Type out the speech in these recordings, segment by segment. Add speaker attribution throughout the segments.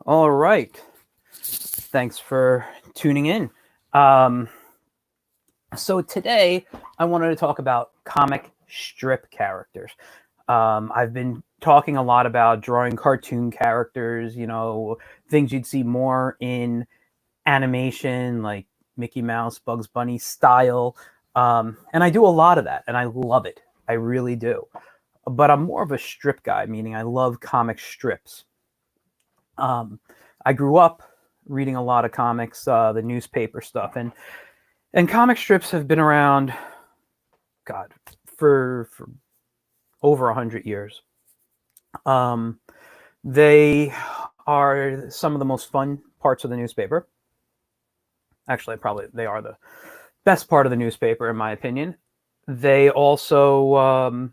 Speaker 1: All right. Thanks for tuning in. Um, so today I wanted to talk about comic strip characters. I've been talking a lot about drawing cartoon characters, things you'd see more in animation, like Mickey Mouse, Bugs Bunny style. And I do a lot of that, and I love it. I really do. But I'm more of a strip guy, meaning I love comic strips. Um, I grew up reading a lot of comics, the newspaper stuff, and comic strips have been around, God, for over 100 years. Um, they are some of the most fun parts of the newspaper. Actually, probably they are the best part of the newspaper, in my opinion. They also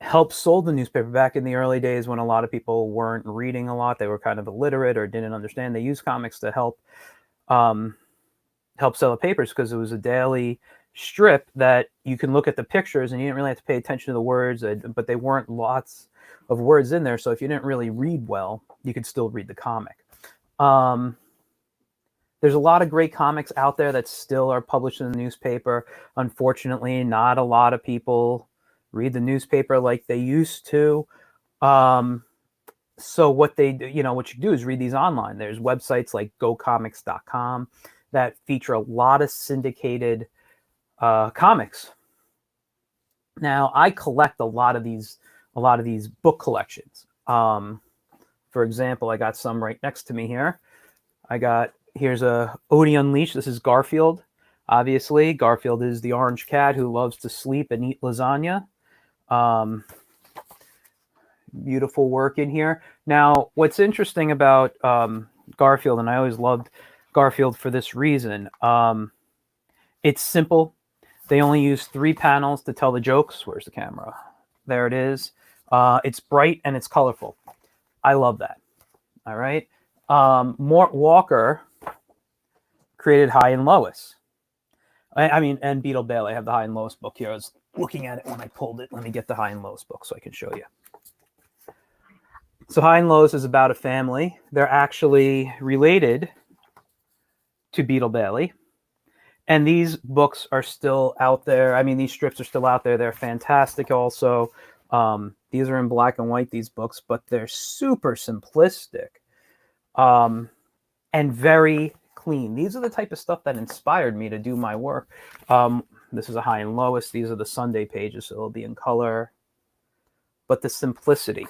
Speaker 1: helped sold the newspaper back in the early days when a lot of people weren't reading a lot. They were kind of illiterate or didn't understand. They used comics to um, help sell the papers because it was a daily strip that you can look at the pictures and you didn't really have to pay attention to the words, but they weren't lots of words in there. So if you didn't really read well, you could still read the comic. There's a lot of great comics out there that still are published in the newspaper. Unfortunately, not a lot of people read the newspaper like they used to. So what they do, what you do is read these online. There's websites like gocomics.com that feature a lot of syndicated comics. Now, I collect a lot of these book collections. For example, I got some right next to me here. Here's a Odie Unleashed. This is Garfield. Obviously, Garfield is the orange cat who loves to sleep and eat lasagna. Beautiful work in here. Now, what's interesting about Garfield, and I always loved Garfield for this reason, it's simple. They only use 3 panels to tell the jokes. Where's the camera? There it is. It's bright and it's colorful. I love that. All right. Mort Walker created High and Lois. And Beetle Bailey. I have the High and Lois book here. I was looking at it when I pulled it. Let me get the High and Lois book so I can show you. So High and Lois is about a family. They're actually related to Beetle Bailey. And these books are still out there. I mean, these strips are still out there. They're fantastic also. These are in black and white, these books, but they're super simplistic and very clean. These are the type of stuff that inspired me to do my work. This is a High and Lois. These are the Sunday pages, so it'll be in color. But the simplicity.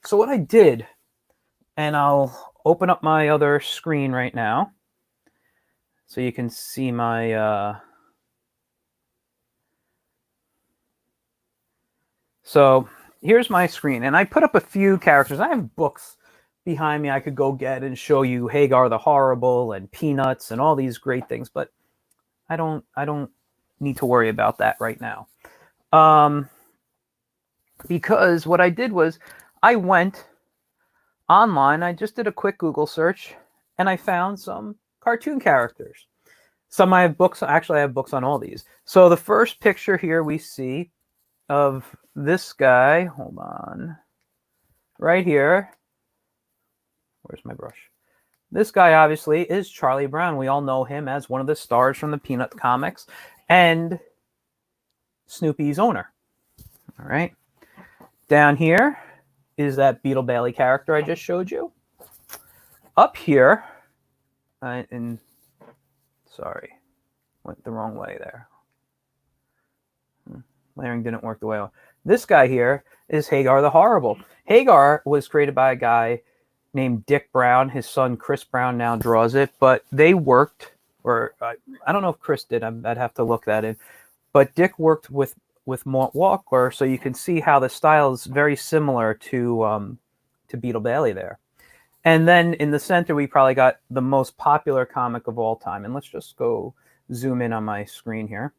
Speaker 1: So what I did, and I'll open up my other screen right now so you can see my... So here's my screen, and I put up a few characters. I have books behind me I could go get and show you Hagar the Horrible and Peanuts and all these great things, but I don't need to worry about that right now. Because what I did was I went online, I just did a quick Google search, and I found some cartoon characters. Some I have books, actually I have books on all these. So the first picture here we see of this guy, hold on, right here. Where's my brush? This guy obviously is Charlie Brown. We all know him as one of the stars from the Peanut comics and Snoopy's owner. All right. Down here is that Beetle Bailey character I just showed you. Up here, sorry, went the wrong way there. Layering didn't work the way I want. This guy here is Hagar the Horrible. Hagar was created by a guy named Dick Brown. His son Chris Brown now draws it, but they worked, or I don't know if Chris did. I'd have to look that in. But Dick worked with Mort Walker, so you can see how the style is very similar to Beetle Bailey there. And then in the center, we probably got the most popular comic of all time. And let's just go zoom in on my screen here.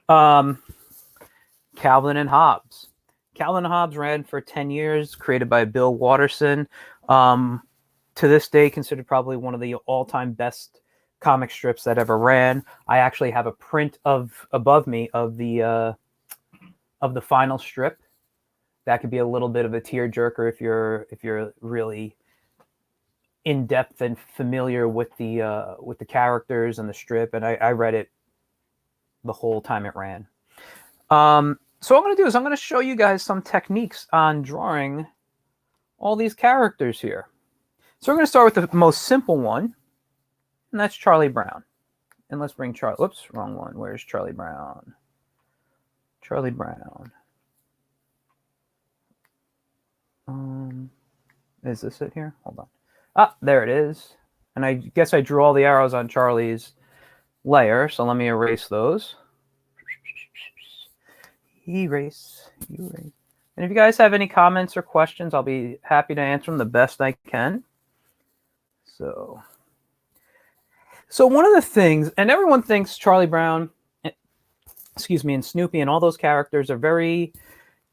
Speaker 1: Calvin and Hobbes. Calvin and Hobbes ran for 10 years, created by Bill Watterson. To this day, considered probably one of the all-time best comic strips that ever ran. I actually have a print above me of the final strip. That could be a little bit of a tearjerker if you're really in depth and familiar with the characters and the strip, and I read it the whole time it ran. So what I'm going to do is I'm going to show you guys some techniques on drawing all these characters here. So we're going to start with the most simple one, and that's Charlie Brown. And let's bring Charlie. Whoops, wrong one. Where's Charlie Brown? Charlie Brown. Is this it here? Hold on. Ah, there it is. And I guess I drew all the arrows on Charlie's layer, so let me erase those. Erase. And if you guys have any comments or questions, I'll be happy to answer them the best I can. So one of the things, and everyone thinks Charlie Brown, excuse me, and Snoopy and all those characters are very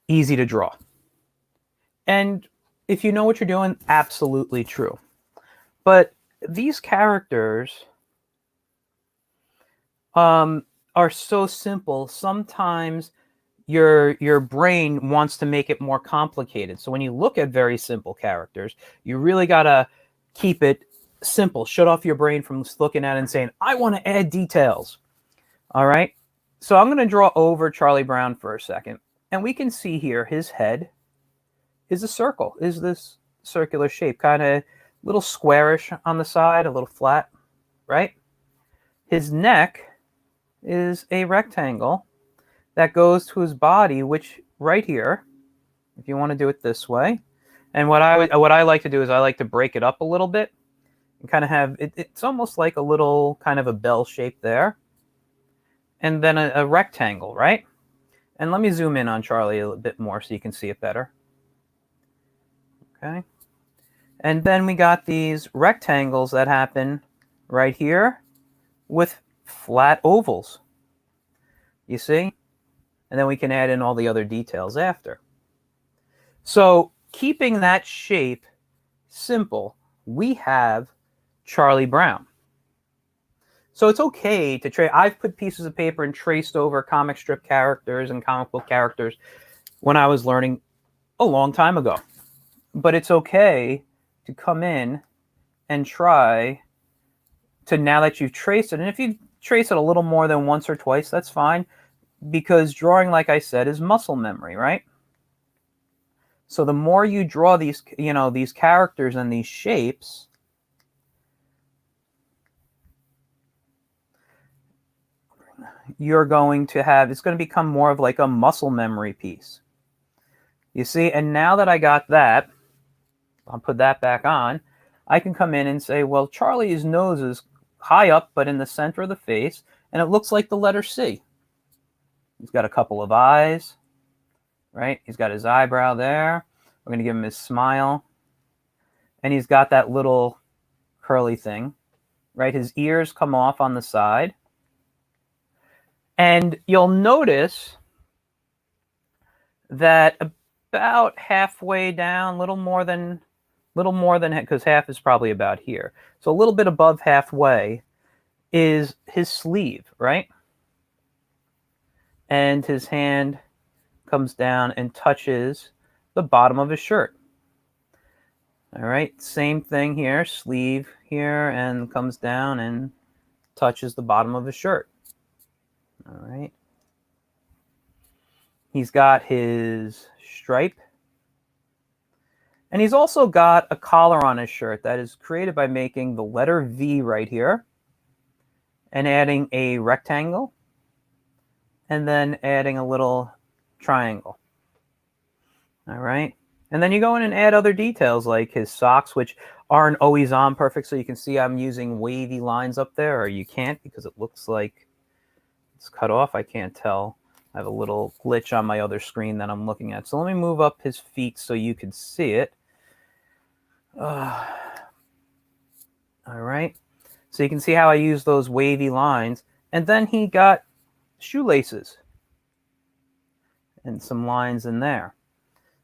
Speaker 1: easy to draw. And if you know what you're doing, absolutely true. But these characters are so simple. Sometimes your brain wants to make it more complicated. So when you look at very simple characters, you really got to keep it simple. Shut off your brain from looking at it and saying, I want to add details. All right. So I'm going to draw over Charlie Brown for a second. And we can see here his head is a circle, is this circular shape, kind of a little squarish on the side, a little flat, right? His neck is a rectangle that goes to his body, which right here, if you want to do it this way, and what I like to do is I like to break it up a little bit and kind of have, it's almost like a little kind of a bell shape there, and then a rectangle, right? And let me zoom in on Charlie a little bit more so you can see it better. Okay. And then we got these rectangles that happen right here with flat ovals. You see? And then we can add in all the other details after. So keeping that shape simple, we have Charlie Brown. So it's okay to trace. I've put pieces of paper and traced over comic strip characters and comic book characters when I was learning a long time ago. But it's okay to come in and try to, now that you've traced it, and if you trace it a little more than once or twice, that's fine, because drawing, like I said, is muscle memory, right? So the more you draw these, these characters and these shapes, you're going to have, it's going to become more of like a muscle memory piece. You see, and now that I got that, I'll put that back on, I can come in and say, well, Charlie's nose is high up, but in the center of the face, and it looks like the letter C. He's got a couple of eyes, right? He's got his eyebrow there. We're going to give him his smile. And he's got that little curly thing, right? His ears come off on the side. And you'll notice that about halfway down, little more than, because half is probably about here. So a little bit above halfway is his sleeve, right? And his hand comes down and touches the bottom of his shirt. All right, same thing here, sleeve here, and comes down and touches the bottom of his shirt. All right. He's got his stripe. And he's also got a collar on his shirt that is created by making the letter V right here and adding a rectangle and then adding a little triangle. All right. And then you go in and add other details like his socks, which aren't always on perfect. So you can see I'm using wavy lines up there, or you can't because it looks like it's cut off. I can't tell. I have a little glitch on my other screen that I'm looking at. So let me move up his feet so you can see it. All right. So you can see how I use those wavy lines. And then he got shoelaces and some lines in there.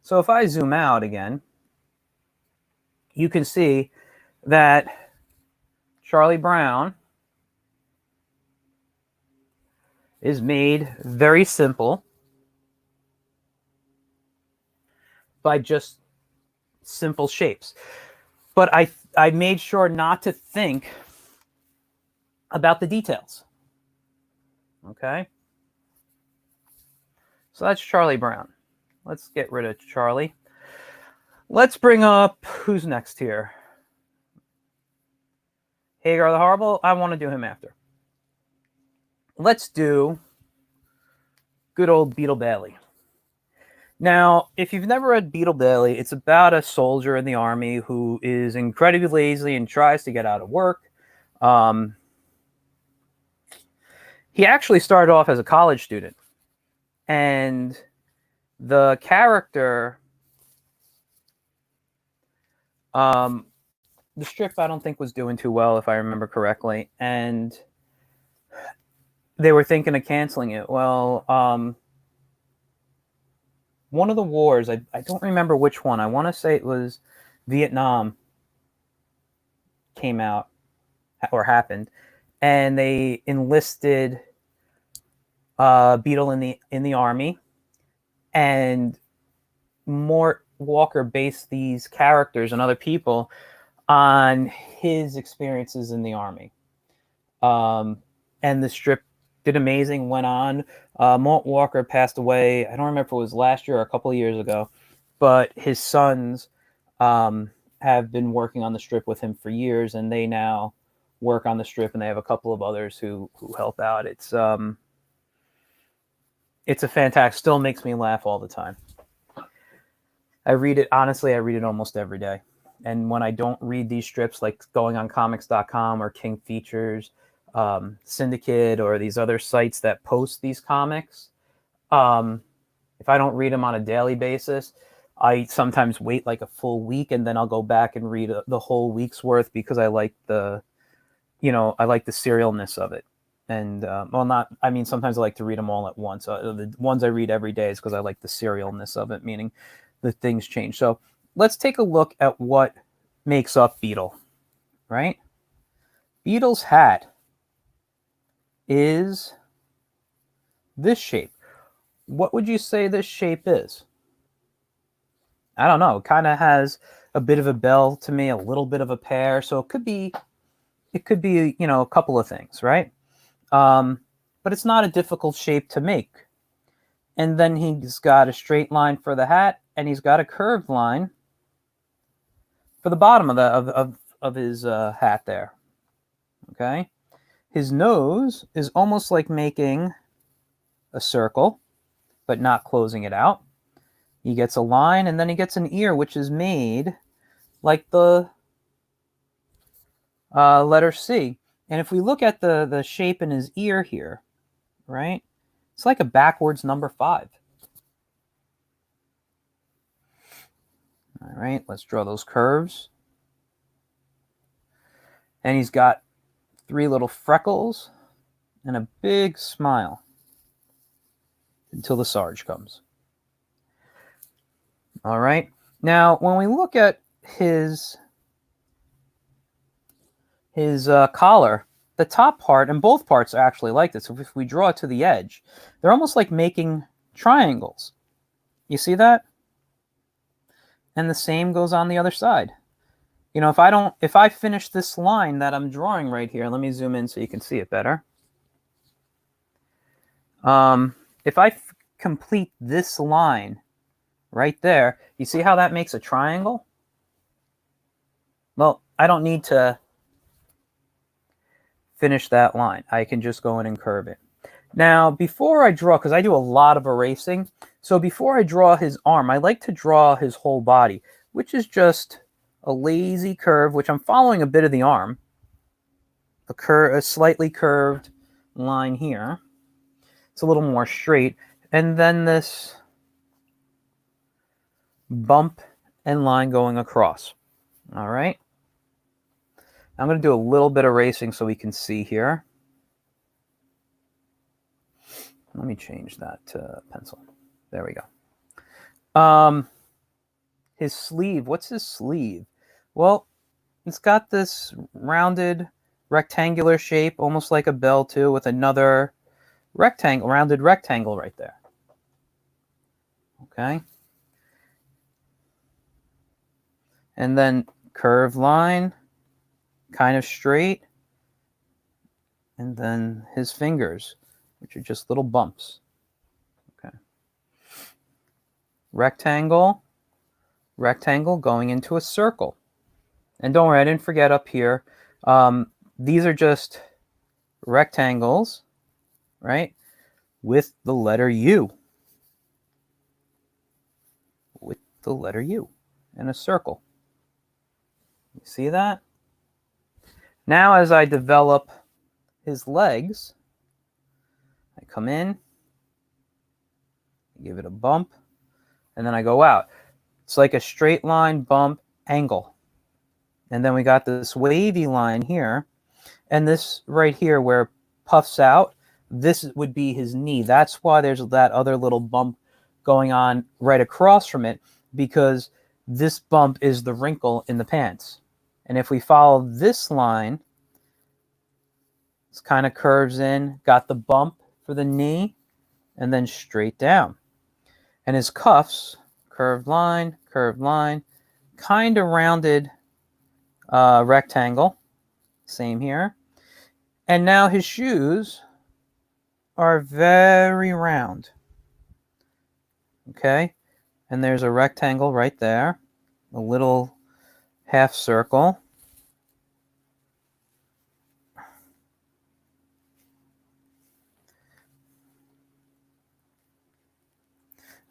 Speaker 1: So if I zoom out again, you can see that Charlie Brown is made very simple by just simple shapes. But I made sure not to think about the details. Okay. So that's Charlie Brown. Let's get rid of Charlie. Let's bring up, who's next here? Hagar the Horrible. I want to do him after. Let's do good old Beetle Bailey. Now, if you've never read Beetle Bailey, it's about a soldier in the army who is incredibly lazy and tries to get out of work. He actually started off as a college student. And the character, the strip I don't think was doing too well, if I remember correctly. And they were thinking of canceling it. Well, one of the wars, I don't remember which one. I want to say it was Vietnam came out or happened. And they enlisted Beetle in the army. And Mort Walker based these characters and other people on his experiences in the army. And the strip did amazing, went on. Mort Walker passed away, I don't remember if it was last year or a couple of years ago, but his sons have been working on the strip with him for years, and they now work on the strip, and they have a couple of others who help out. It's a fantastic, still makes me laugh all the time. I read it, honestly, I read it almost every day. And when I don't read these strips, like going on comics.com or King Features, Syndicate, or these other sites that post these comics, if I don't read them on a daily basis, I sometimes wait like a full week, and then I'll go back and read the whole week's worth, because I like the serialness of it. And sometimes I like to read them all at once. The ones I read every day is because I like the serialness of it, meaning the things change. So let's take a look at what makes up Beetle, right? Beetle's hat is this shape. What would you say this shape is? I don't know. It kind of has a bit of a bell to me, a little bit of a pear. So it could be, a couple of things, right? But it's not a difficult shape to make. And then he's got a straight line for the hat, and he's got a curved line for the bottom of his hat there. Okay, his nose is almost like making a circle, but not closing it out. He gets a line, and then he gets an ear, which is made like the letter C. And if we look at the shape in his ear here, right, it's like a backwards number 5. All right, let's draw those curves. And he's got 3 little freckles and a big smile until the Sarge comes. All right, now when we look at his collar, the top part, and both parts are actually like this. So if we draw it to the edge, they're almost like making triangles. You see that? And the same goes on the other side. If I finish this line that I'm drawing right here, let me zoom in so you can see it better. If I complete this line right there, you see how that makes a triangle? Well, I don't need to finish that line. I can just go in and curve it. Now, before I draw, because I do a lot of erasing, so before I draw his arm, I like to draw his whole body, which is just a lazy curve, which I'm following a bit of the arm, a slightly curved line here. It's a little more straight, and then this bump and line going across. All right. I'm going to do a little bit of erasing so we can see here. Let me change that to pencil. There we go. His sleeve. What's his sleeve? Well, it's got this rounded rectangular shape, almost like a bell too, with another rounded rectangle right there. Okay. And then curved line kind of straight, and then his fingers, which are just little bumps. Okay. Rectangle, rectangle going into a circle. And don't worry, I didn't forget up here. These are just rectangles, right, with the letter U. With the letter U and a circle. You see that? Now as I develop his legs, I come in, give it a bump, and then I go out. It's like a straight line, bump, angle. And then we got this wavy line here, and this right here where it puffs out, this would be his knee. That's why there's that other little bump going on right across from it, because this bump is the wrinkle in the pants. And if we follow this line, it kind of curves in, got the bump for the knee, and then straight down. And his cuffs, curved line, kind of rounded rectangle, same here. And now his shoes are very round. Okay, and there's a rectangle right there, a little half circle.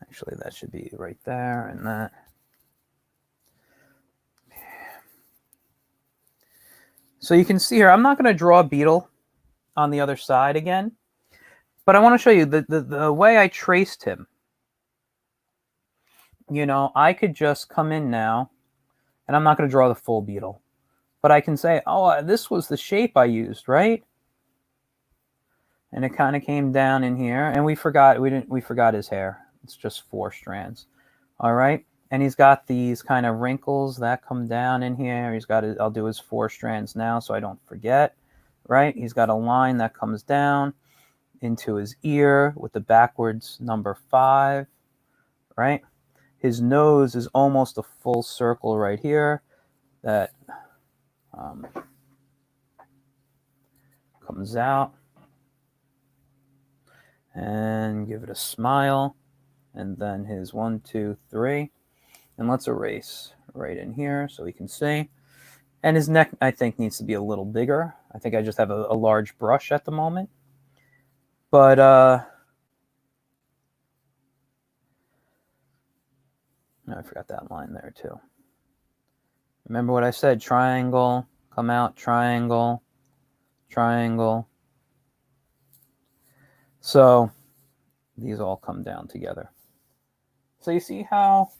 Speaker 1: Actually, that should be right there and that. So you can see here, I'm not going to draw a beetle on the other side again, but I want to show you the way I traced him. You know, I could just come in now, and I'm not going to draw the full beetle, but I can say, oh, this was the shape I used, right? And it kind of came down in here, and we forgot his hair. It's just 4 strands. All right. And he's got these kind of wrinkles that come down in here. He's got I'll do his 4 strands now so I don't forget, right? He's got a line that comes down into his ear with the backwards number 5, right? His nose is almost a full circle right here that comes out. And give it a smile. And then his 1, 2, 3. And let's erase right in here so we can see. And his neck, I think, needs to be a little bigger. I think I just have a large brush at the moment. But no, I forgot that line there too. Remember what I said, triangle, come out, triangle, triangle. So these all come down together. So you see how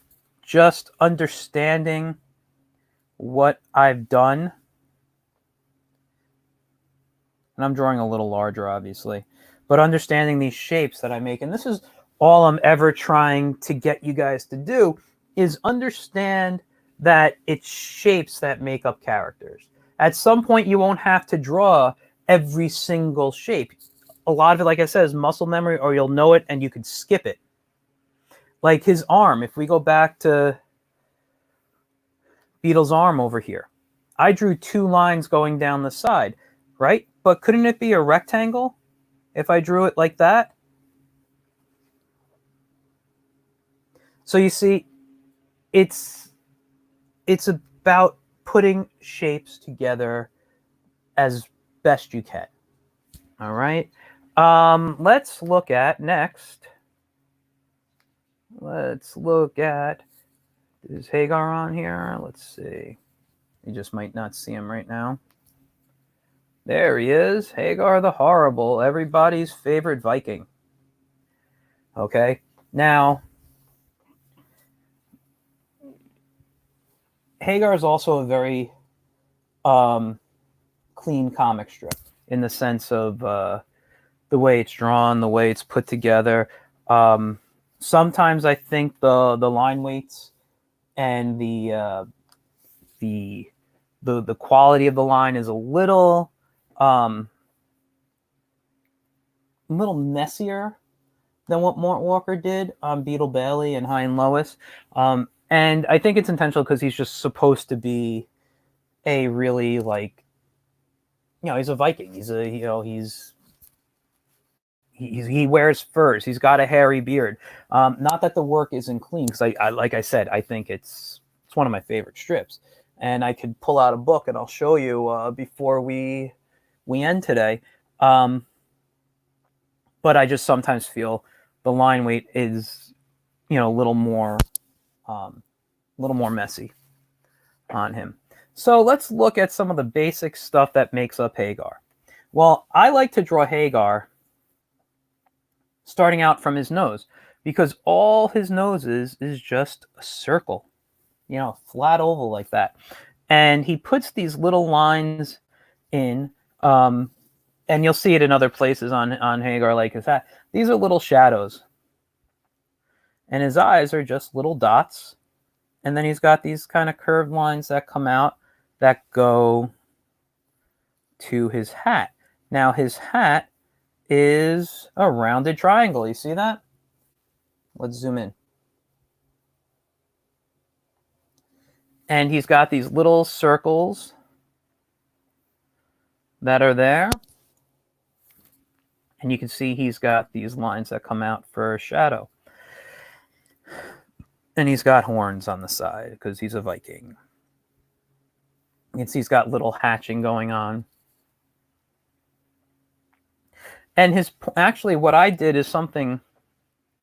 Speaker 1: just understanding what I've done, and I'm drawing a little larger, obviously, but understanding these shapes that I make, and this is all I'm ever trying to get you guys to do, is understand that it's shapes that make up characters. At some point, you won't have to draw every single shape. A lot of it, like I said, is muscle memory, or you'll know it and you could skip it. Like his arm, if we go back to Beetle's arm over here, I drew 2 lines going down the side, right? But couldn't it be a rectangle if I drew it like that? So you see, it's about putting shapes together as best you can. All right. Let's look at next. Let's look at, is Hagar on here? Let's see. You just might not see him right now. There he is, Hagar the Horrible, everybody's favorite Viking. Okay, now, Hagar is also a very clean comic strip in the sense of the way it's drawn, the way it's put together. Sometimes I think the line weights and the quality of the line is a little messier than what Mort Walker did on Beetle Bailey and High and Lois. And I think it's intentional because he's just supposed to be a really like he's a Viking. He wears furs. He's got a hairy beard. Not that the work isn't clean, because I like I said, I think it's one of my favorite strips. And I could pull out a book and I'll show you before we end today. But I just sometimes feel the line weight is, a little more messy on him. So let's look at some of the basic stuff that makes up Hagar. Well, I like to draw Hagar starting out from his nose, because all his nose is just a circle, flat oval like that. And he puts these little lines in, and you'll see it in other places on Hagar, like his hat. These are little shadows. And his eyes are just little dots. And then he's got these kind of curved lines that come out that go to his hat. Now his hat is a rounded triangle. You see that? Let's zoom in. And he's got these little circles that are there. And you can see he's got these lines that come out for shadow. And he's got horns on the side because he's a Viking. You can see he's got little hatching going on. And actually what I did is something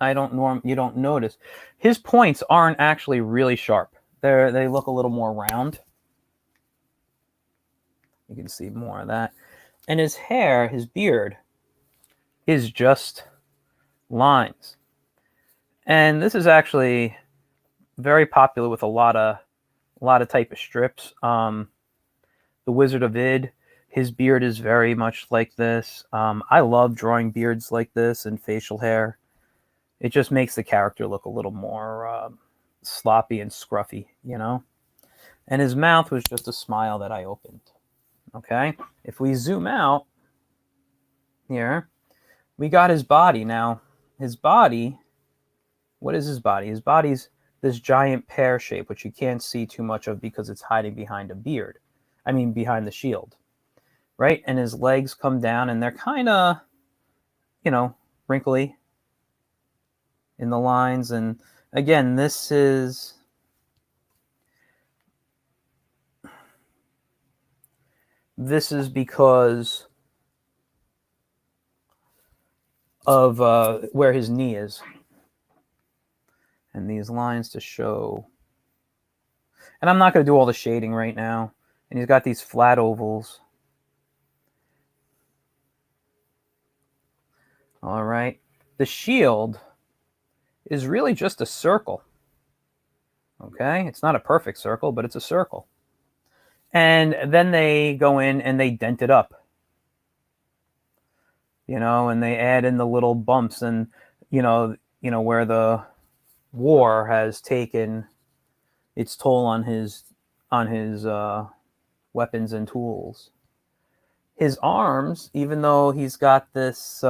Speaker 1: you don't notice. His points aren't actually really sharp. They look a little more round. You can see more of that. And his hair, his beard, is just lines. And this is actually very popular with a lot of type of strips. The Wizard of Id, his beard is very much like this. I love drawing beards like this and facial hair. It just makes the character look a little more sloppy and scruffy, And his mouth was just a smile that I opened. Okay, if we zoom out here, we got his body. Now, his body, what is his body? His body's this giant pear shape, which you can't see too much of because it's hiding behind a beard. I mean, behind the shield, right? And his legs come down, and they're kind of, wrinkly in the lines. And again, this is because of where his knee is. And these lines to show. And I'm not going to do all the shading right now. And he's got these flat ovals. All right. The shield is really just a circle. Okay? It's not a perfect circle, but it's a circle. And then they go in and they dent it up. And they add in the little bumps and, where the war has taken its toll on his weapons and tools. His arms, even though he's got this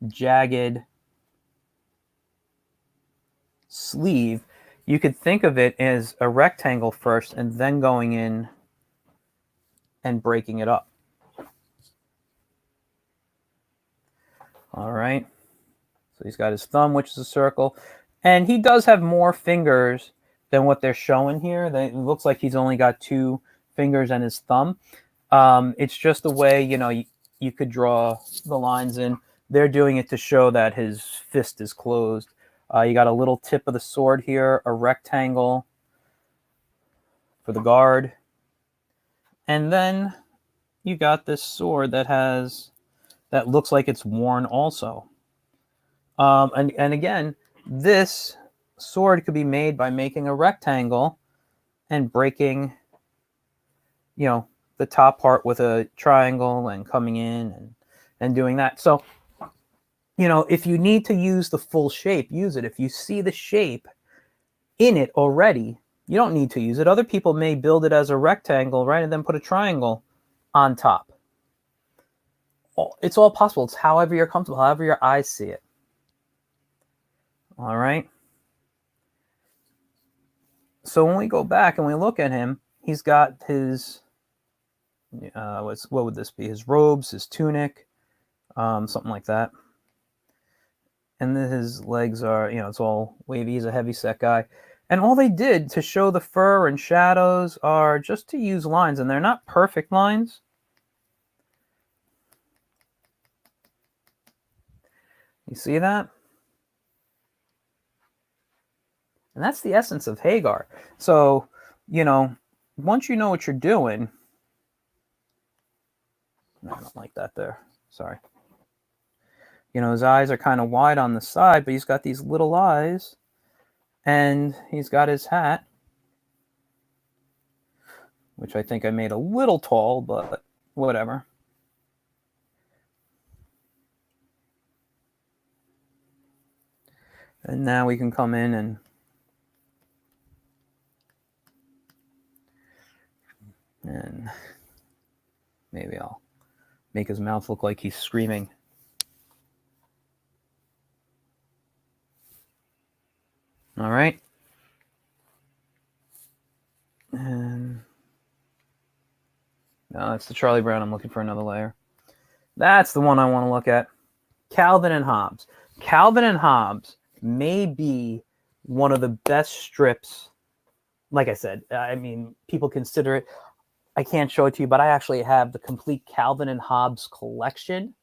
Speaker 1: jagged sleeve, you could think of it as a rectangle first and then going in and breaking it up. All right. So he's got his thumb, which is a circle. And he does have more fingers than what they're showing here. It looks like he's only got 2 fingers and his thumb. It's just the way, you could draw the lines in. They're doing it to show that his fist is closed. You got a little tip of the sword here, a rectangle for the guard. And then you got this sword that looks like it's worn also. And again, this sword could be made by making a rectangle and breaking, the top part with a triangle and coming in and doing that. So, if you need to use the full shape, use it. If you see the shape in it already, you don't need to use it. Other people may build it as a rectangle, right, and then put a triangle on top. It's all possible. It's however you're comfortable, however your eyes see it. All right. So when we go back and we look at him, he's got his what would this be? His robes, his tunic, something like that. And then his legs are, it's all wavy. He's a heavy set guy. And all they did to show the fur and shadows are just to use lines, and they're not perfect lines. You see that? And that's the essence of Hagar. So, once you know what you're doing, no, I don't like that there. Sorry. His eyes are kind of wide on the side, but he's got these little eyes, and he's got his hat, which I think I made a little tall, but whatever. And now we can come in and maybe I'll make his mouth look like he's screaming. All right. And no, that's the Charlie Brown. I'm looking for another layer. That's the one I want to look at. Calvin and Hobbes. Calvin and Hobbes may be one of the best strips. Like I said, I mean, people consider it. I can't show it to you, but I actually have the complete Calvin and Hobbes collection.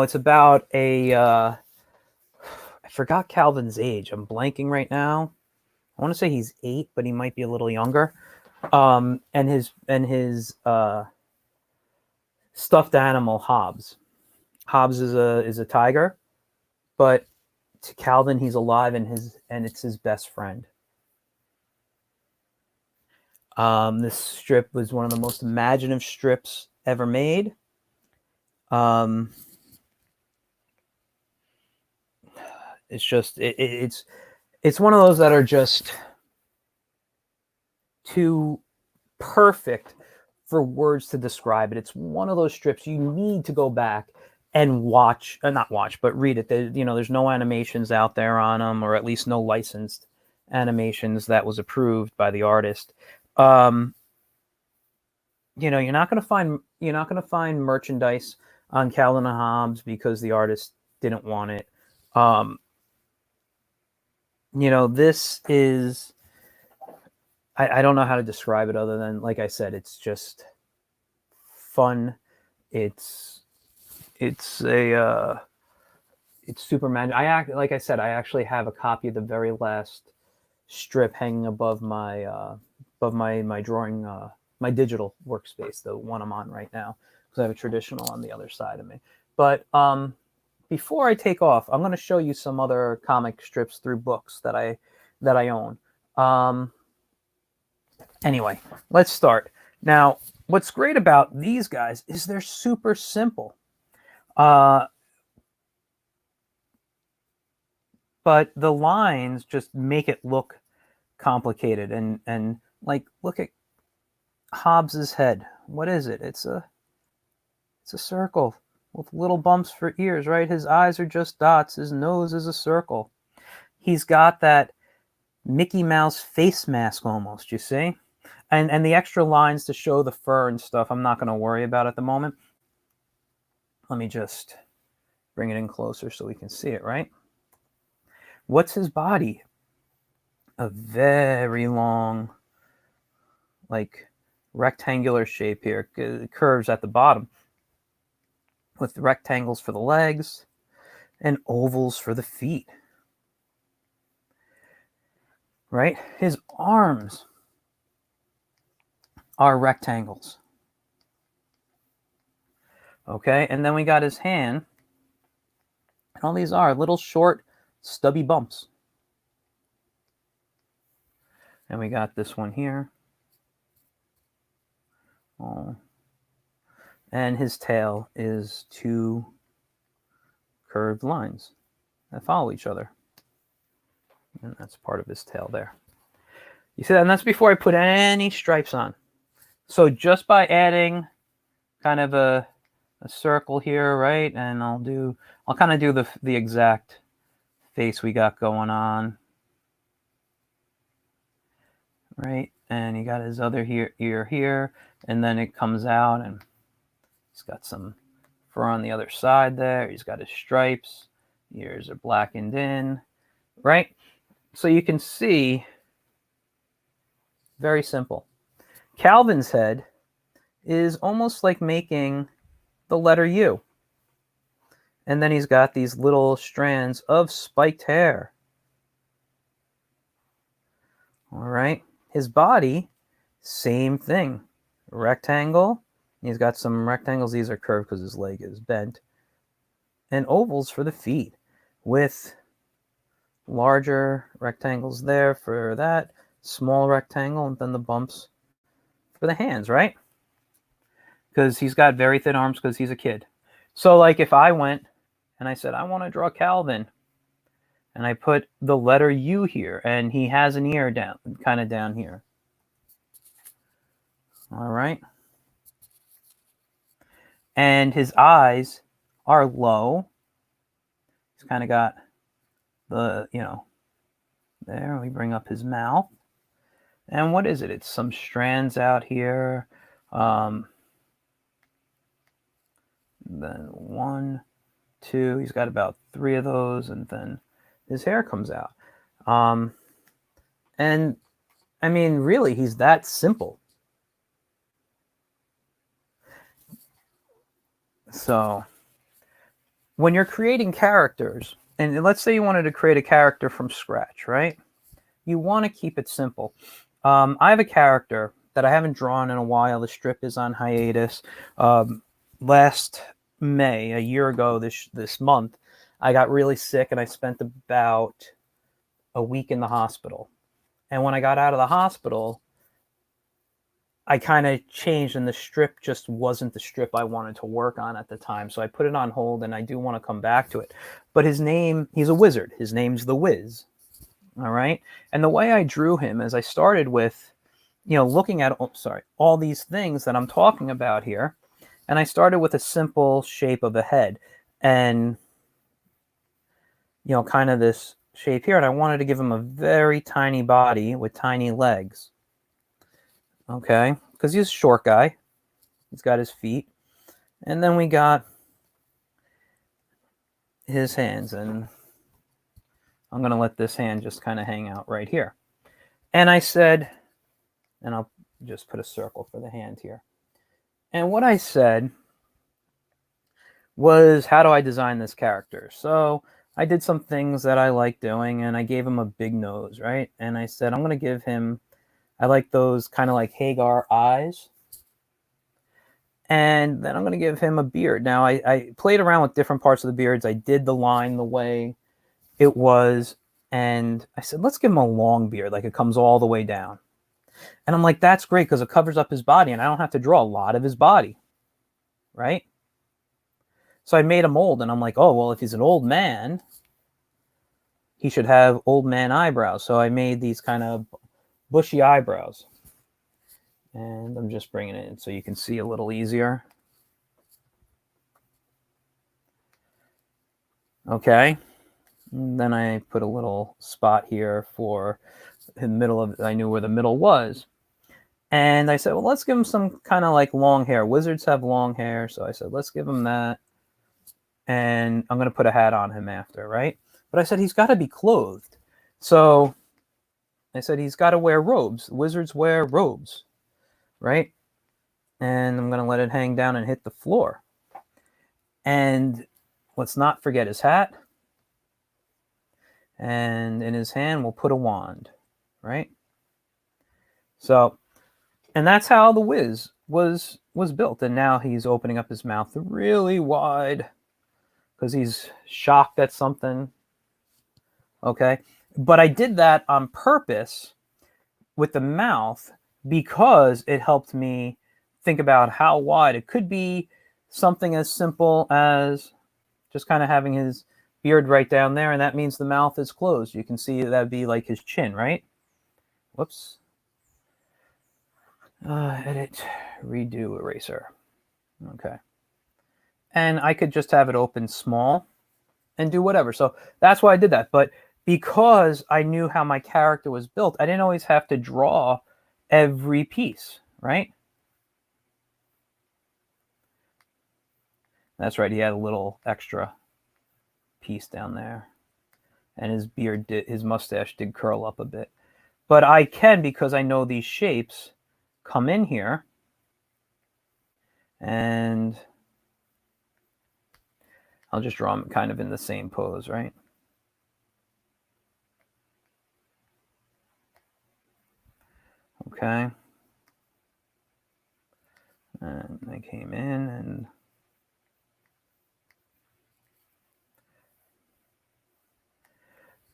Speaker 1: It's about I forgot Calvin's age. I'm blanking right now. I want to say he's 8, but he might be a little younger. And his stuffed animal Hobbes. Hobbes is a tiger, but to Calvin he's alive, and it's his best friend. This strip was one of the most imaginative strips ever made. It's just it's one of those that are just too perfect for words to describe it. It's one of those strips you need to go back and watch, not watch, but read it. There's no animations out there on them, or at least no licensed animations that was approved by the artist. You're not going to find merchandise on Calvin and Hobbes because the artist didn't want it. This is, I don't know how to describe it other than, like I said, it's just fun. It's super magic. Like I said, I actually have a copy of the very last strip hanging above my drawing, my digital workspace, the one I'm on right now, because I have a traditional on the other side of me. But before I take off, I'm going to show you some other comic strips through books that I own. Anyway, let's start. Now, what's great about these guys is they're super simple. But the lines just make it look complicated, and like, look at Hobbes's head. What is it? It's a circle with little bumps for ears, right? His eyes are just dots. His nose is a circle. He's got that Mickey Mouse face mask almost, you see? And the extra lines to show the fur and stuff, I'm not going to worry about at the moment. Let me just bring it in closer so we can see it, right? What's his body? A very long, like, rectangular shape here. Curves at the bottom, with rectangles for the legs and ovals for the feet. Right? His arms are rectangles. Okay, and then we got his hand. And all these are little short, stubby bumps. And we got this one here. Oh. And his tail is 2 curved lines that follow each other. And that's part of his tail there. You see that? And that's before I put any stripes on. So just by adding kind of a circle here, right? And I'll kind of do the exact face we got going on. Right? and he got his other ear here, and then it comes out, and he's got some fur on the other side there. He's got his stripes. Ears are blackened in, right? So you can see, very simple. Calvin's head is almost like making the letter U. And then he's got these little strands of spiked hair. All right. His body, same thing. Rectangle. He's got some rectangles. These are curved because his leg is bent. And ovals for the feet, with larger rectangles there for that, small rectangle, and then the bumps for the hands, right? Because he's got very thin arms because he's a kid. So like if I went and I said, I want to draw Calvin, and I put the letter U here, and he has an ear down, kind of down here. All right. And his eyes are low. He's kind of got the, there. We bring up his mouth. And what is it? It's some strands out here. Then 1, 2. He's got about 3 of those, and then his hair comes out. And I mean, really, he's that simple. So when you're creating characters, and let's say you wanted to create a character from scratch, right? You want to keep it simple. I have a character that I haven't drawn in a while. The strip is on hiatus. Last May, a year ago this month, I got really sick, and I spent about a week in the hospital. And when I got out of the hospital, I kind of changed, and the strip just wasn't the strip I wanted to work on at the time. So I put it on hold, and I do want to come back to it. But his name, he's a wizard. His name's The Wiz. All right. And the way I drew him is I started with, looking at, all these things that I'm talking about here. And I started with a simple shape of a head and, kind of this shape here. And I wanted to give him a very tiny body with tiny legs. Okay. Because he's a short guy. He's got his feet. And then we got his hands. And I'm going to let this hand just kind of hang out right here. And I said, and I'll just put a circle for the hand here. And what I said was, how do I design this character? So I did some things that I like doing, and I gave him a big nose, right? And I said, I'm going to give him, I like those kind of like Hagar eyes. And then I'm going to give him a beard. Now, I played around with different parts of the beards. I did the line the way it was, and I said, let's give him a long beard, like it comes all the way down. And I'm like, that's great because it covers up his body, and I don't have to draw a lot of his body, right? So I made a mold, and I'm like, oh, well, if he's an old man, he should have old man eyebrows. So I made these kind of bushy eyebrows. And I'm just bringing it in so you can see a little easier. Okay. And then I put a little spot here for the middle of, I knew where the middle was. And I said, well, let's give him some kind of like long hair. Wizards have long hair. So I said, let's give him that. And I'm going to put a hat on him after, right? But I said, he's got to be clothed. So I said, he's got to wear robes. Wizards wear robes, right? And I'm going to let it hang down and hit the floor. And let's not forget his hat. And in his hand, we'll put a wand, right? So, and that's how the Wiz was built. And now he's opening up his mouth really wide because he's shocked at something. Okay. But I did that on purpose with the mouth because it helped me think about how wide. It could be something as simple as just kind of having his beard right down there, and that means the mouth is closed. You can see that'd be like his chin, right? Whoops. Edit, redo, eraser. Okay. And I could just have it open small and do whatever. So that's why I did that. But because I knew how my character was built, I didn't always have to draw every piece, right? That's right, he had a little extra piece down there. And his beard his mustache did curl up a bit. But I can, because I know these shapes, come in here and I'll just draw him kind of in the same pose, right? Okay. And they came in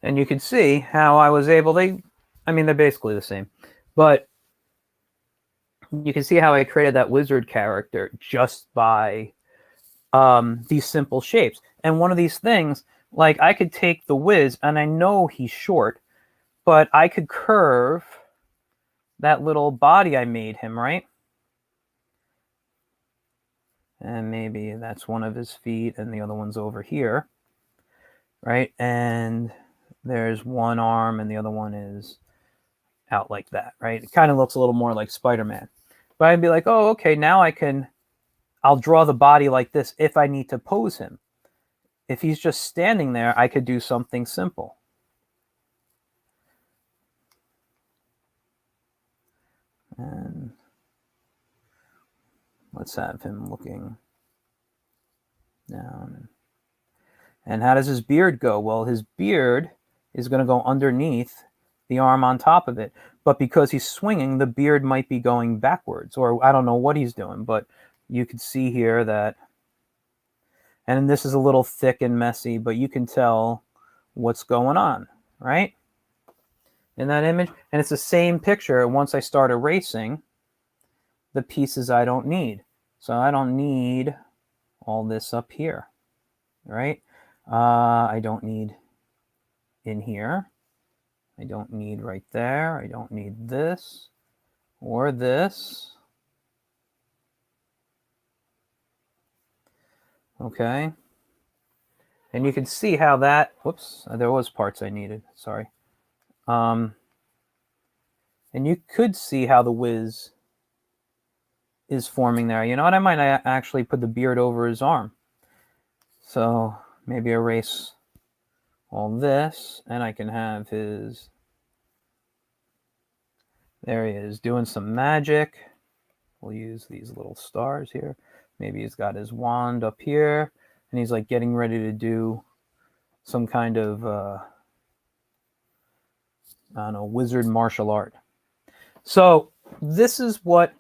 Speaker 1: and you can see how I was able, I mean, they're basically the same, but you can see how I created that wizard character just by these simple shapes. And one of these things, like I could take the Wiz, and I know he's short, but I could curve that little body I made him, right? And maybe that's one of his feet and the other one's over here, right? And there's one arm and the other one is out like that, right? It kind of looks a little more like Spider-Man. But I'd be like, oh, okay, now I'll draw the body like this if I need to pose him. If he's just standing there, I could do something simple. And let's have him looking down. And how does his beard go? Well, his beard is going to go underneath the arm on top of it. But because he's swinging, the beard might be going backwards, or I don't know what he's doing, but you can see here that, and this is a little thick and messy, but you can tell what's going on, right? In that image. And it's the same picture once I start erasing the pieces I don't need. So I don't need all this up here, right? I don't need in here. I don't need right there. I don't need this or this. Okay. And you can see how that, whoops, there was parts I needed, sorry. And you could see how the Wiz is forming there. You know what, I might actually put the beard over his arm. So maybe erase all this, and I can have his, there he is, doing some magic. We'll use these little stars here. Maybe he's got his wand up here, and he's like getting ready to do some kind of, I don't know, wizard martial art. So this is what,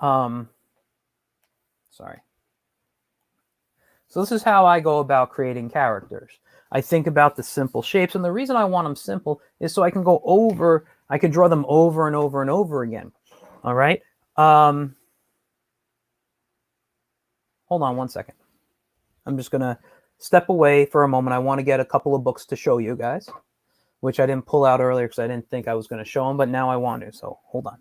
Speaker 1: sorry. So this is how I go about creating characters. I think about the simple shapes, and the reason I want them simple is so I can go over, I can draw them over and over and over again. All right. Hold on one second. I'm just going to step away for a moment. I want to get a couple of books to show you guys, which I didn't pull out earlier because I didn't think I was going to show them, but now I want to. So hold on.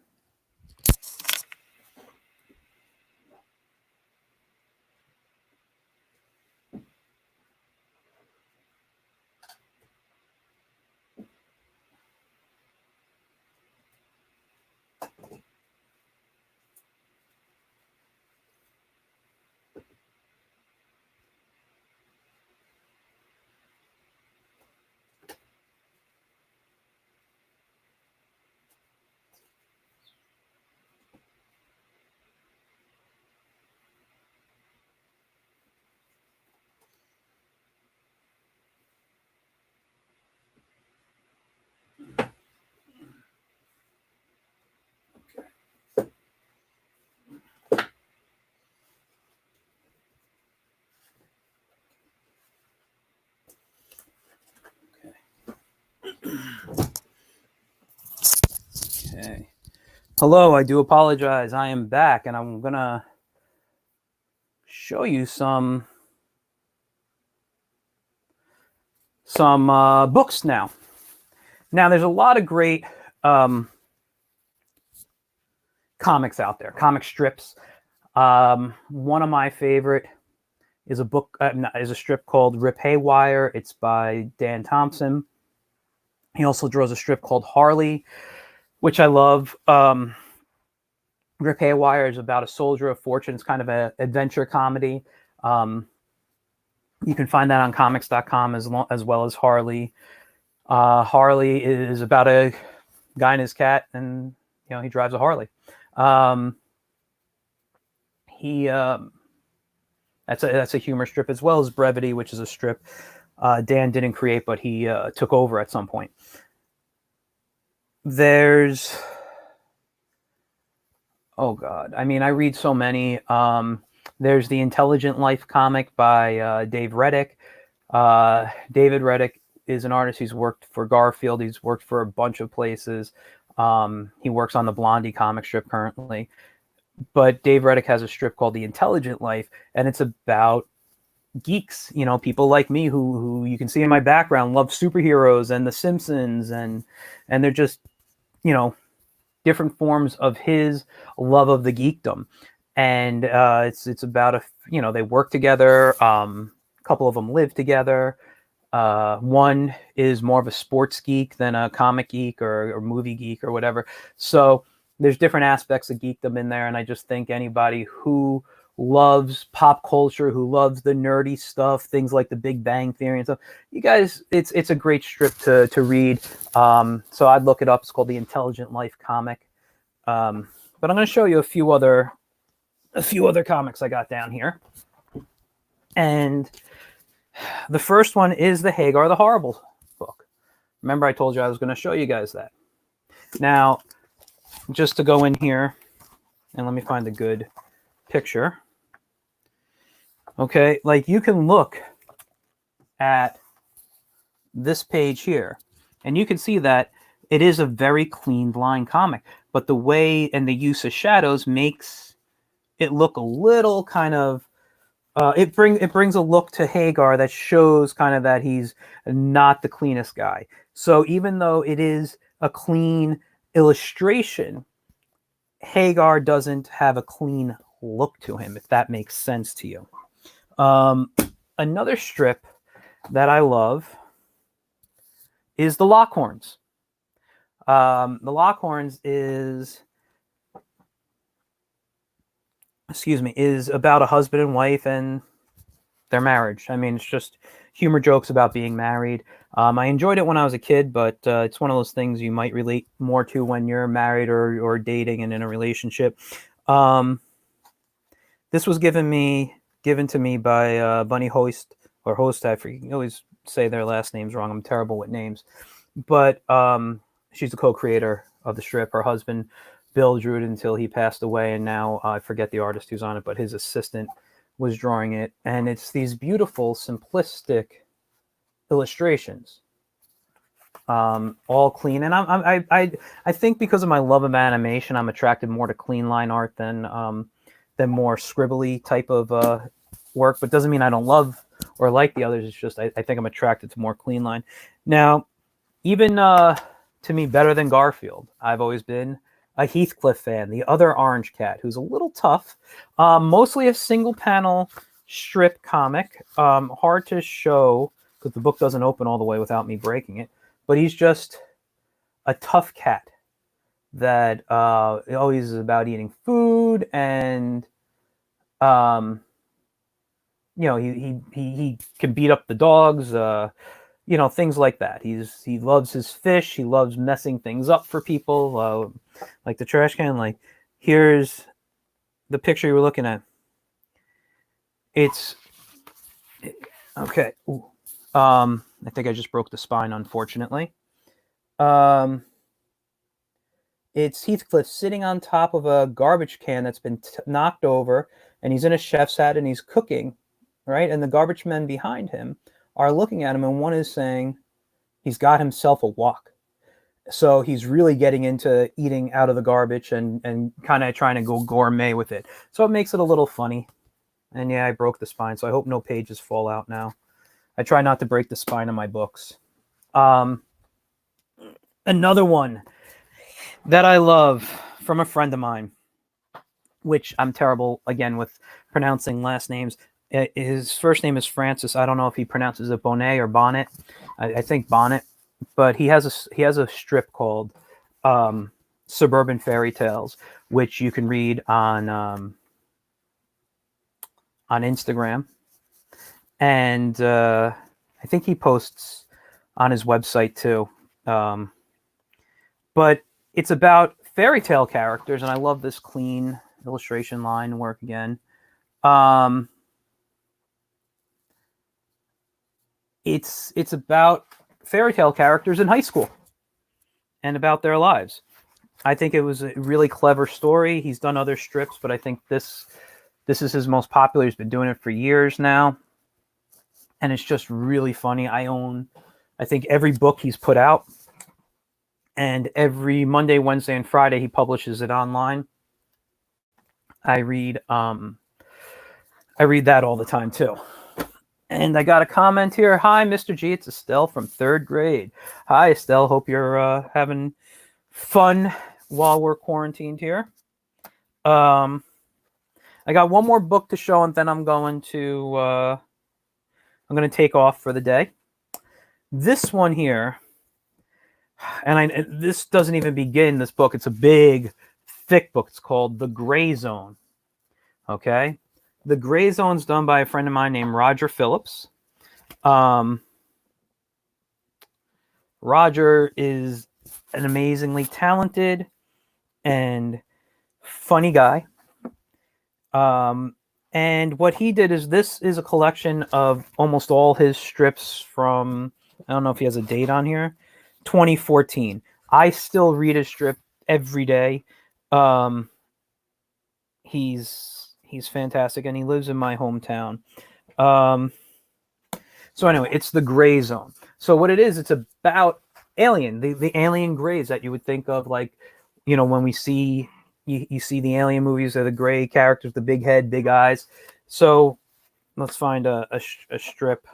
Speaker 1: Okay. Hello, I do apologize. I am back, and I'm going to show you some books now. Now, there's a lot of great comics out there, comic strips. One of my favorite is a book, is a strip called Rip Haywire. It's by Dan Thompson. He also draws a strip called Harley. which I love. Rip Haywire is about a soldier of fortune. It's kind of an adventure comedy. Um, you can find that on comics.com as well as Harley. Harley is about a guy and his cat, and he drives a Harley. He that's a humor strip, as well as Brevity, which is a strip Dan didn't create, but he took over at some point. There's, oh God, I mean, I read so many. There's the Intelligent Life comic by Dave Reddick. David Reddick is an artist. He's worked for Garfield. He's worked for a bunch of places. He works on the Blondie comic strip currently. But Dave Reddick has a strip called The Intelligent Life, and it's about geeks, people like me who you can see in my background love superheroes and The Simpsons, and they're just, different forms of his love of the geekdom. And it's about they work together. A couple of them live together. One is more of a sports geek than a comic geek or movie geek or whatever. So there's different aspects of geekdom in there, and I just think anybody who loves pop culture, who loves the nerdy stuff, things like the Big Bang Theory and stuff, you guys, it's a great strip to read. So I'd look it up. It's called The Intelligent Life comic. But I'm going to show you a few other comics I got down here. And the first one is the Hagar the Horrible book. Remember, I told you I was going to show you guys that. Now, just to go in here, and let me find a good picture. Okay, like you can look at this page here, and you can see that it is a very clean line comic, but the way and the use of shadows makes it look a little kind of it brings a look to Hagar that shows kind of that he's not the cleanest guy. So even though it is a clean illustration, Hagar doesn't have a clean look to him, if that makes sense to you. Another strip that I love is the Lockhorns. The Lockhorns is about a husband and wife and their marriage. I mean, it's just humor jokes about being married. I enjoyed it when I was a kid, but it's one of those things you might relate more to when you're married or dating and in a relationship. This was given to me by Bunny Host or Host. I forget, you always say their last names wrong. I'm terrible with names, but she's the co-creator of the strip. Her husband Bill drew it until he passed away, and now I forget the artist who's on it, but his assistant was drawing it. And it's these beautiful, simplistic illustrations, all clean. And I think because of my love of animation, I'm attracted more to clean line art than more scribbly type of work. But doesn't mean I don't love or like the others. It's just I think I'm attracted to more clean line. Now, even to me, better than Garfield, I've always been a Heathcliff fan, the other orange cat, who's a little tough. Mostly a single panel strip comic. Hard to show because the book doesn't open all the way without me breaking it. But he's just a tough cat that always is about eating food, and he can beat up the dogs. Things like that. He loves his fish. He loves messing things up for people, like the trash can. Like, here's the picture you were looking at. It's okay. Ooh. I think I just broke the spine, unfortunately. It's Heathcliff sitting on top of a garbage can that's been knocked over, and he's in a chef's hat and he's cooking, right? And the garbage men behind him are looking at him, and one is saying he's got himself a wok. So he's really getting into eating out of the garbage and kind of trying to go gourmet with it. So it makes it a little funny. And yeah, I broke the spine, so I hope no pages fall out now. I try not to break the spine of my books. Another one that I love from a friend of mine, which I'm terrible, again, with pronouncing last names. His first name is Francis. I don't know if he pronounces it Bonnet or Bonnet. I think Bonnet. But he has a strip called Suburban Fairy Tales, which you can read on Instagram, and I think he posts on his website too. But it's about fairy tale characters, and I love this clean illustration line work again. It's about fairy tale characters in high school and about their lives. I think it was a really clever story. He's done other strips, but I think this is his most popular. He's been doing it for years now, and it's just really funny. I think every book he's put out, and every Monday, Wednesday, and Friday he publishes it online. I read that all the time too. And I got a comment here. Hi, Mr. G. It's Estelle from 3rd grade. Hi, Estelle. Hope you're having fun while we're quarantined here. I got one more book to show, and then I'm going to take off for the day. This one here, and this doesn't even begin this book. It's a big, thick book. It's called The Gray Zone. Okay. The Gray Zone's done by a friend of mine named Roger Phillips. Roger is an amazingly talented and funny guy. And what he did is, this is a collection of almost all his strips from, I don't know if he has a date on here, 2014. I still read his strip every day. He's fantastic, and he lives in my hometown. So anyway, it's The Gray Zone. So what it is, it's about Alien, the alien grays that you would think of, like, you know, when we see, you see the Alien movies, are the gray characters, the big head, big eyes. So let's find a strip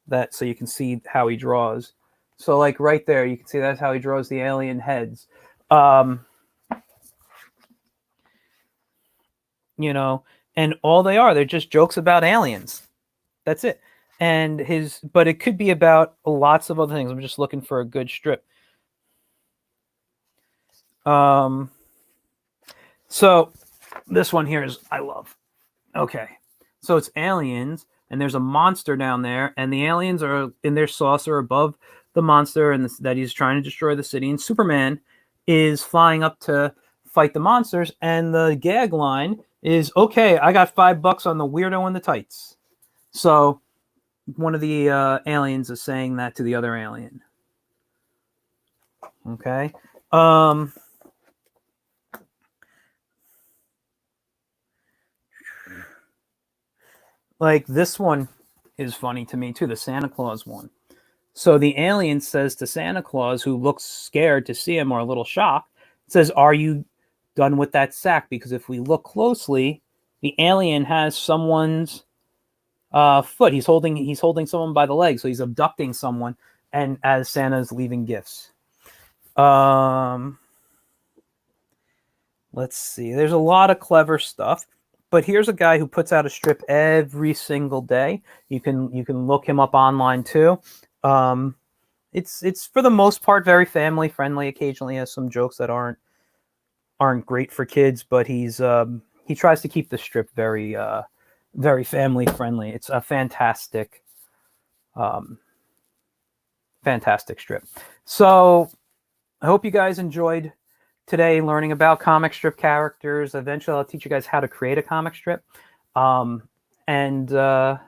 Speaker 1: that, so you can see how he draws. So like right there, you can see that's how he draws the alien heads. You know, and all they're just jokes about aliens. That's it. And but it could be about lots of other things. I'm just looking for a good strip. So this one here is, I love. Okay. So it's aliens, and there's a monster down there, and the aliens are in their saucer above the monster, and that he's trying to destroy the city. And Superman is flying up to fight the monsters, and the gag line is, okay, I got $5 on the weirdo in the tights. So one of the aliens is saying that to the other alien. Okay. Like this one is funny to me too, the Santa Claus one. So the alien says to Santa Claus, who looks scared to see him or a little shocked, says, "Are you done with that sack? Because if we look closely, the alien has someone's foot. He's holding someone by the leg, so he's abducting someone." And as Santa's leaving gifts. Let's see. There's a lot of clever stuff, but here's a guy who puts out a strip every single day. You can look him up online too. It's for the most part very family friendly. Occasionally has some jokes that aren't great for kids, but he tries to keep the strip very family friendly. It's a fantastic strip. So I hope you guys enjoyed today learning about comic strip characters. Eventually I'll teach you guys how to create a comic strip. And I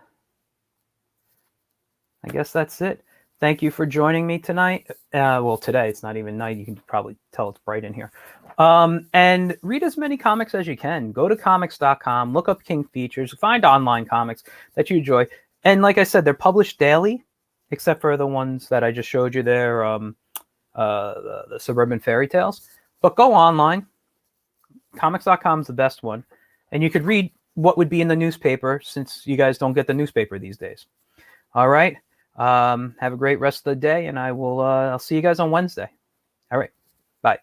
Speaker 1: guess that's it. Thank you for joining me tonight. Well, today, it's not even night. You can probably tell it's bright in here. And read as many comics as you can. Go to comics.com, look up King Features, find online comics that you enjoy. And like I said, they're published daily, except for the ones that I just showed you there, the Suburban Fairy Tales. But go online. Comics.com is the best one. And you could read what would be in the newspaper, since you guys don't get the newspaper these days. All right. Have a great rest of the day, and I'll see you guys on Wednesday. All right. Bye.